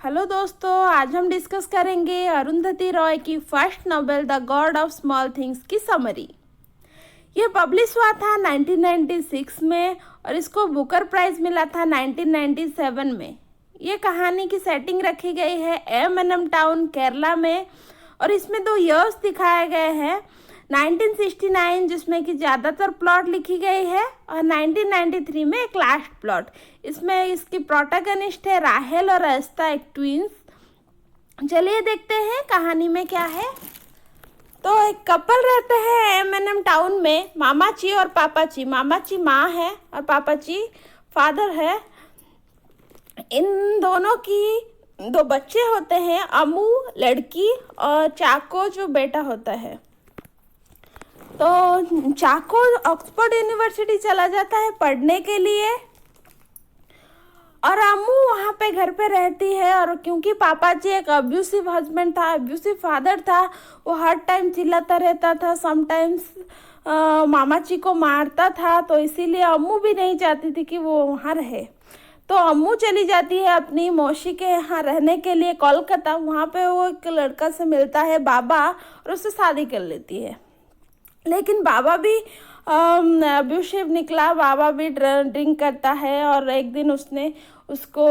Hello दोस्तों, आज हम डिस्कस करेंगे अरुंधति रॉय की first novel the God of small things की समरी। ये पब्लिश हुआ था 1996 में और इसको बुकर प्राइज मिला था 1997 में। ये कहानी की सेटिंग रखी गई है एम टाउन केरला में और इसमें 2 ईयर्स दिखाए गए हैं, 1969 जिसमें कि ज़्यादातर प्लॉट लिखी गई है और 1993 में एक लास्ट प्लॉट। इसमें इसकी प्रोटैगनिस्ट है राहेल और एस्ता, एक ट्विंस। चलिए देखते हैं कहानी में क्या है। तो एक कपल रहते हैं एम टाउन में, मामाची और पापाची। मामाची माँ है और पापाची फादर है। इन दोनों की 2 बच्चे होते हैं, अमू लड़की और चाको जो बेटा होता है। तो चाको ऑक्सफोर्ड यूनिवर्सिटी चला जाता है पढ़ने के लिए और अम्मू वहाँ पे घर पे रहती है। और क्योंकि पापा जी एक अब्यूसिव हस्बैंड था, अब्यूसिव फादर था, वो हर टाइम चिल्लाता रहता था, समटाइम्स मामा जी को मारता था, तो इसीलिए अम्मू भी नहीं चाहती थी कि वो वहाँ रहे। तो अम्मू चली जाती है अपनी मौसी के यहाँ रहने के लिए कोलकाता। वहाँ पे वो एक लड़का से मिलता है बाबा और उससे शादी कर लेती है। लेकिन बाबा भी अब्यूसिव निकला, बाबा भी ड्रिंक करता है और एक दिन उसने उसको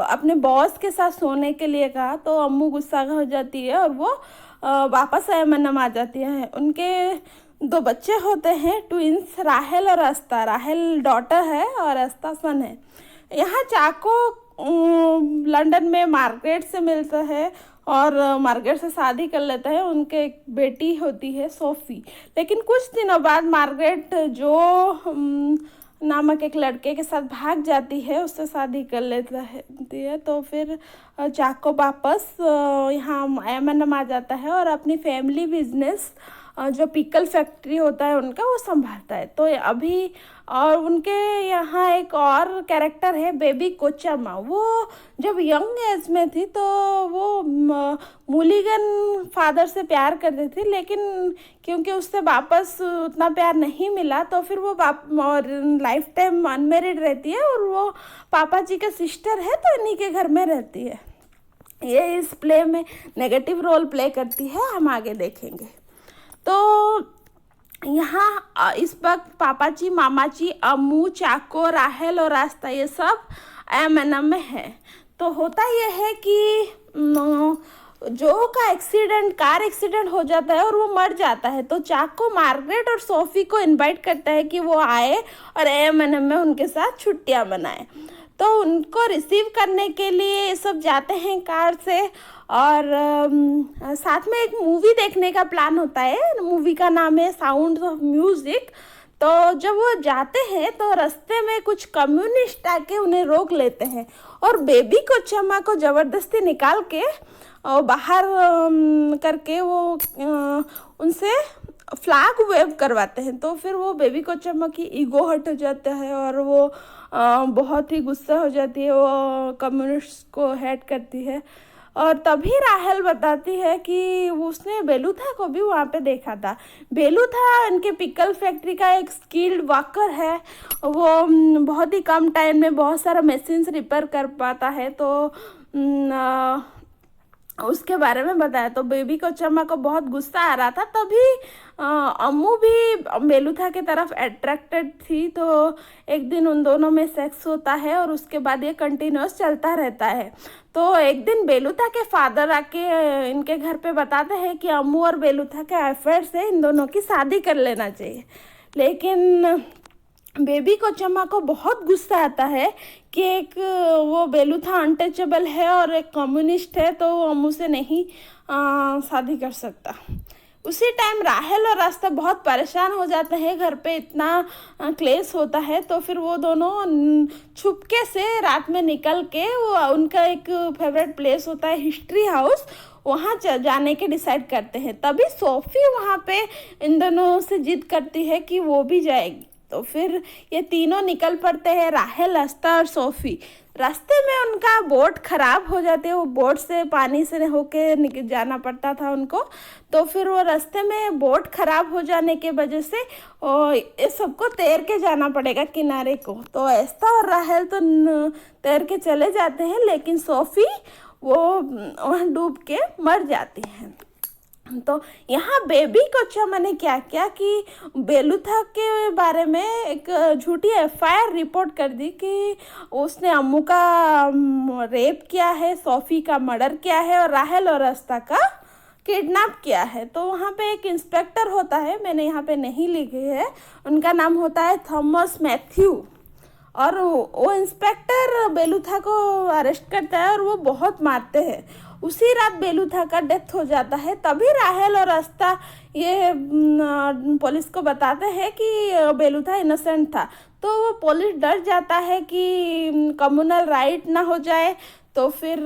अपने बॉस के साथ सोने के लिए कहा। तो अम्मू गुस्सा हो जाती है और वो वापस एम आ जाती है। उनके 2 बच्चे होते हैं, ट्विंस, राहेल और अस्ता। राहेल डॉटर है और अस्ता सन है। यहाँ चाको लंदन में मार्गरेट से मिलता है और मार्गरेट से शादी कर लेता है। उनके एक बेटी होती है सोफी। लेकिन कुछ दिनों बाद मार्गरेट जो नामक एक लड़के के साथ भाग जाती है, उससे शादी कर लेता है। तो फिर चाको वापस यहाँ एम आ जाता है और अपनी फैमिली बिजनेस जो पिकल फैक्ट्री होता है उनका, वो संभालता है। तो अभी और उनके यहाँ एक और कैरेक्टर है बेबी कोचामा। वो जब यंग एज में थी तो वो मूलिगन फादर से प्यार करती थी, लेकिन क्योंकि उससे वापस उतना प्यार नहीं मिला तो फिर वो लाइफ टाइम अनमेरिड रहती है और वो पापा जी का सिस्टर है, तो इन्हीं के घर में रहती है। ये इस प्ले में नेगेटिव रोल प्ले करती है, हम आगे देखेंगे। तो यहाँ इस वक्त पापाची, मामाची, अम्मू, चाको, राहेल और रास्ता ये सब एम में है। तो होता यह है कि जो का कार एक्सीडेंट हो जाता है और वो मर जाता है। तो चाको मार्गरेट और सोफी को इनवाइट करता है कि वो आए और एम में उनके साथ छुट्टियां मनाए। तो उनको रिसीव करने के लिए सब जाते हैं कार से और साथ में एक मूवी देखने का प्लान होता है। मूवी का नाम है साउंड्स ऑफ म्यूजिक। तो जब वो जाते हैं तो रास्ते में कुछ कम्युनिस्ट आके उन्हें रोक लेते हैं और बेबी कोचामा को ज़बरदस्ती निकाल के बाहर करके वो उनसे फ्लैग वेव करवाते हैं। तो फिर वो बेबी कोचामा की ईगो हर्ट हो जाता है और वो बहुत ही गुस्सा हो जाती है, वो कम्युनिस्ट को हेट करती है। और तभी राहेल बताती है कि उसने बेलूथा को भी वहाँ पे देखा था। बेलूथा इनके पिकल फैक्ट्री का एक स्किल्ड वर्कर है। वो बहुत ही कम टाइम में बहुत सारा मशीन्स रिपेयर कर पाता है। तो उसके बारे में बताया। तो बेबी कोचामा को बहुत गुस्सा आ रहा था। तभी अम्मू भी बेलूथा की तरफ अट्रैक्टेड थी। तो एक दिन उन दोनों में सेक्स होता है और उसके बाद ये कंटिन्यूस चलता रहता है। तो एक दिन बेलूथा के फादर आके इनके घर पे बताते हैं कि अम्मू और बेलूथा के अफेयर से इन दोनों की शादी कर लेना चाहिए। लेकिन बेबी कोचामा को बहुत गुस्सा आता है कि एक वो बेलूथा अनटचेबल है और एक कम्युनिस्ट है, तो वो अम्मू से नहीं शादी कर सकता। उसी टाइम राहेल और रास्ता बहुत परेशान हो जाते हैं, घर पे इतना क्लेश होता है। तो फिर वो दोनों छुपके से रात में निकल के वो उनका एक फेवरेट प्लेस होता है हिस्ट्री हाउस, वहाँ जाने के डिसाइड करते हैं। तभी सोफी वहाँ पे इन दोनों से जिद करती है कि वो भी जाएगी। तो फिर ये तीनों निकल पड़ते हैं, राहेल, अस्ता और सोफ़ी। रास्ते में उनका बोट खराब हो जाते हैं, वो बोट से पानी से होके जाना पड़ता था उनको। तो फिर वो रास्ते में बोट खराब हो जाने के वजह से ये सबको तैर के जाना पड़ेगा किनारे को। तो अस्ता और राहेल तो तैर के चले जाते हैं, लेकिन सोफ़ी वो वहाँ डूब के मर जाती हैं। तो यहाँ बेबी कोचम्मा ने क्या किया कि बेलूथा के बारे में एक झूठी एफआईआर रिपोर्ट कर दी कि उसने अम्मू का रेप किया है, सोफ़ी का मर्डर किया है और राहेल और अस्ता का किडनैप किया है। तो वहाँ पे एक इंस्पेक्टर होता है, मैंने यहाँ पे नहीं लिखी है, उनका नाम होता है थॉमस मैथ्यू। और वो इंस्पेक्टर बेलूथा को अरेस्ट करता है और वो बहुत मारते हैं। उसी रात बेलूथा का डेथ हो जाता है। तभी राहेल और अस्ता ये पुलिस को बताते हैं कि बेलूथा इनोसेंट था। तो वो पुलिस डर जाता है कि कम्युनल राइट ना हो जाए। तो फिर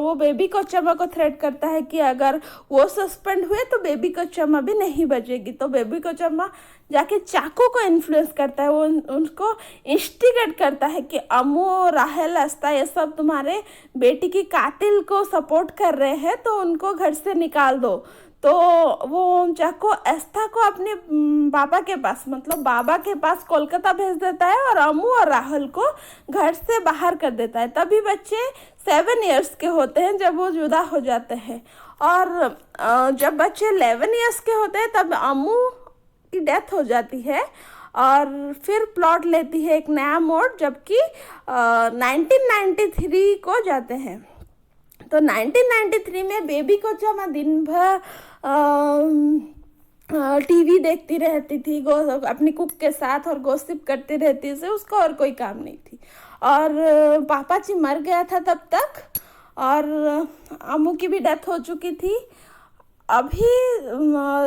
वो बेबी कोचम्मा को थ्रेट करता है कि अगर वो सस्पेंड हुए तो बेबी कोचम्मा भी नहीं बचेगी। तो बेबी कोचम्मा जाके चाकू को इन्फ्लुएंस करता है, वो उनको इंस्टिगेट करता है कि अम्मू, राहेल, अस्ता ये सब तुम्हारे बेटी की कातिल को सपोर्ट कर रहे हैं, तो उनको घर से निकाल दो। तो वो चाकू अस्ता को अपने पापा के पास, मतलब बाबा के पास कोलकाता भेज देता है और अम्मू और राहुल को घर से बाहर कर देता है। तभी बच्चे 7 इयर्स के होते हैं जब वो जुदा हो जाते हैं। और जब बच्चे 11 इयर्स के होते हैं तब अम्मू की डेथ हो जाती है और फिर प्लॉट लेती है एक नया मोड़, जबकि 1993 को जाते हैं। तो 1993 में बेबी कोचम्मा दिन भर टीवी देखती रहती थी अपनी कुक के साथ और गॉसिप करती रहती थी, उसको और कोई काम नहीं थी। और पापा जी मर गया था तब तक, और अम्मू की भी डेथ हो चुकी थी। अभी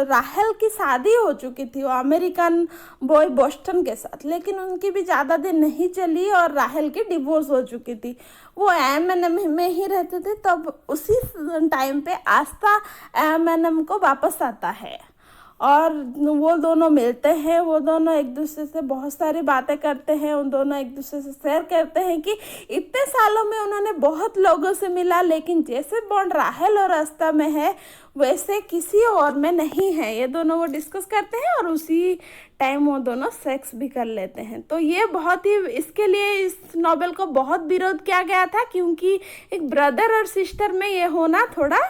राहेल की शादी हो चुकी थी वो अमेरिकन बॉय बोस्टन के साथ, लेकिन उनकी भी ज़्यादा दिन नहीं चली और राहेल की डिवोर्स हो चुकी थी। वो एम में ही रहते थे। तब उसी टाइम पे आस्था एम को वापस आता है और वो दोनों मिलते हैं। वो दोनों एक दूसरे से बहुत सारी बातें करते हैं, उन दोनों एक दूसरे से शेयर करते हैं कि इतने सालों में उन्होंने बहुत लोगों से मिला, लेकिन जैसे बॉन्ड राहेल और अस्ता में है वैसे किसी और में नहीं है। ये दोनों वो डिस्कस करते हैं और उसी टाइम वो दोनों सेक्स भी कर लेते हैं। तो ये बहुत ही, इसके लिए इस नॉवेल को बहुत विरोध किया गया था, क्योंकि एक ब्रदर और सिस्टर में ये होना थोड़ा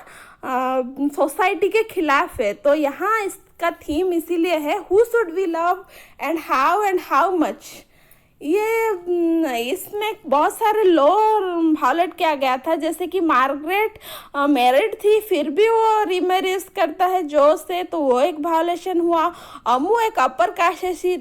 सोसाइटी के खिलाफ है। तो यहाँ इसका थीम इसीलिए है, who should we love and how much. ये इसमें बहुत सारे लॉ वायलेट किया गया था, जैसे कि मार्गरेट मैरिड थी फिर भी वो रीमैरिज करता है जो से, तो वो एक वायलेशन हुआ। अम्मू एक अपर कास्ट से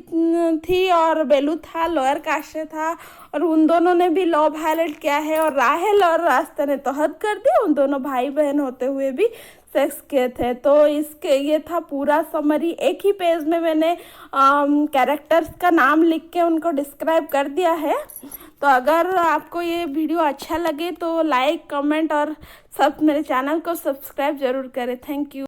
थी और बेलूथा लोअर कास्ट से था, और उन दोनों ने भी लॉ वायलेट किया है। और राहेल और रास्ता ने तो हद कर दी, उन दोनों भाई बहन होते हुए भी सेक्स किए थे। तो इसके ये था पूरा समरी। एक ही पेज में मैंने कैरेक्टर्स का नाम लिख के उनको डिस्क्राइब कर दिया है। तो अगर आपको ये वीडियो अच्छा लगे तो लाइक, कमेंट और सब मेरे चैनल को सब्सक्राइब ज़रूर करें। Thank you.